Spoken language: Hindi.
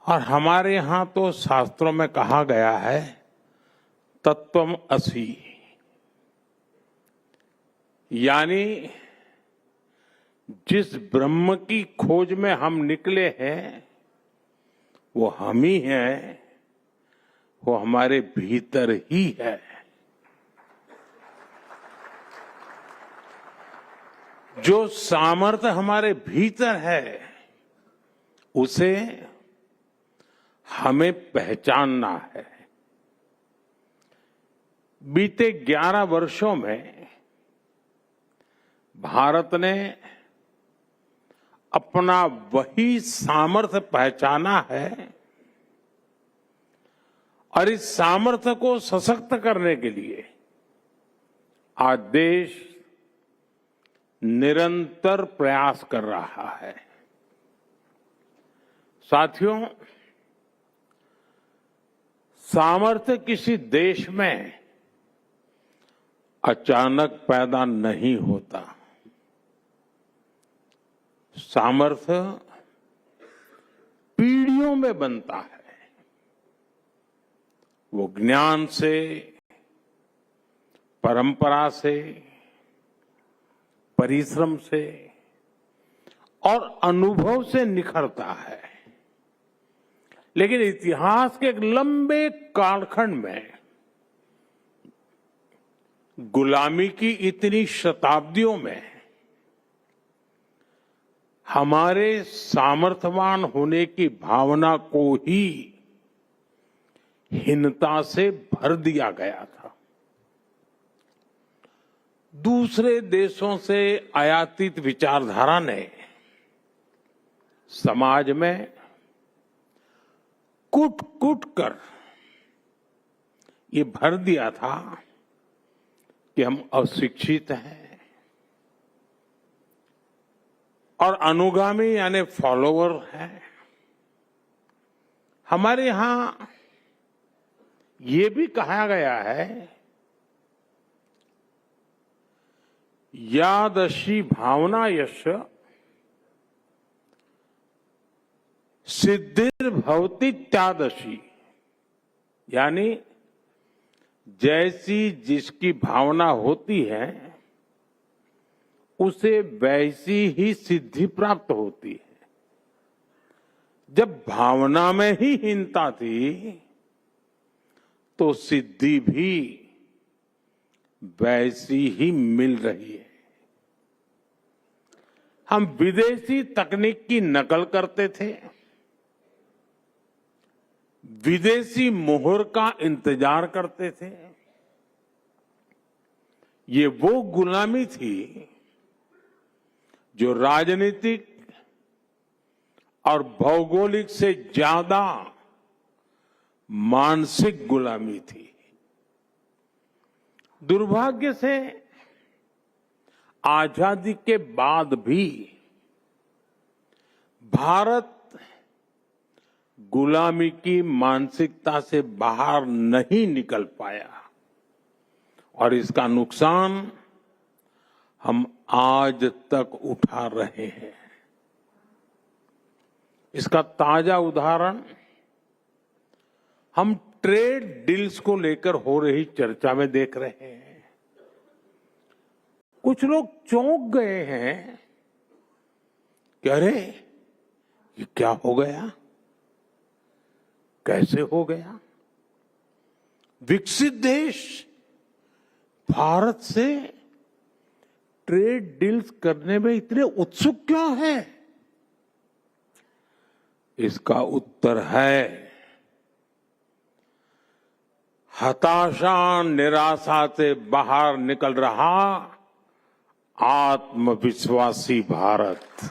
और हमारे यहाँ तो शास्त्रों में कहा गया है तत्वम असि, यानी जिस ब्रह्म की खोज में हम निकले हैं वो हम ही हैं, वो हमारे भीतर ही है। जो सामर्थ्य हमारे भीतर है उसे हमें पहचानना है। बीते 11 वर्षों में भारत ने अपना वही सामर्थ्य पहचाना है और इस सामर्थ्य को सशक्त करने के लिए आज देश निरंतर प्रयास कर रहा है। साथियों, सामर्थ्य किसी देश में अचानक पैदा नहीं होता। सामर्थ्य पीढ़ियों में बनता है। वो ज्ञान से, परंपरा से, परिश्रम से और अनुभव से निखरता है। लेकिन इतिहास के एक लंबे कालखंड में गुलामी की इतनी शताब्दियों में हमारे सामर्थ्यवान होने की भावना को ही हीनता से भर दिया गया था। दूसरे देशों से आयातित विचारधारा ने समाज में कूट कूट कर ये भर दिया था कि हम अशिक्षित हैं और अनुगामी यानी फॉलोवर हैं। हमारे यहां ये भी कहा गया है, यादशी भावना यश सिद्धिर्भवति त्यादशी, यानी जैसी जिसकी भावना होती है उसे वैसी ही सिद्धि प्राप्त होती है। जब भावना में ही हीनता थी तो सिद्धि भी वैसी ही मिल रही है। हम विदेशी तकनीक की नकल करते थे, विदेशी मोहर का इंतजार करते थे। ये वो गुलामी थी जो राजनीतिक और भौगोलिक से ज्यादा मानसिक गुलामी थी। दुर्भाग्य से आजादी के बाद भी भारत गुलामी की मानसिकता से बाहर नहीं निकल पाया और इसका नुकसान हम आज तक उठा रहे हैं। इसका ताजा उदाहरण हम ट्रेड डील्स को लेकर हो रही चर्चा में देख रहे हैं। कुछ लोग चौंक गए हैं कि अरे ये क्या हो गया, कैसे हो गया। विकसित देश भारत से ट्रेड डील्स करने में इतने उत्सुक क्यों है? इसका उत्तर है हताशा निराशा से बाहर निकल रहा आत्मविश्वासी भारत।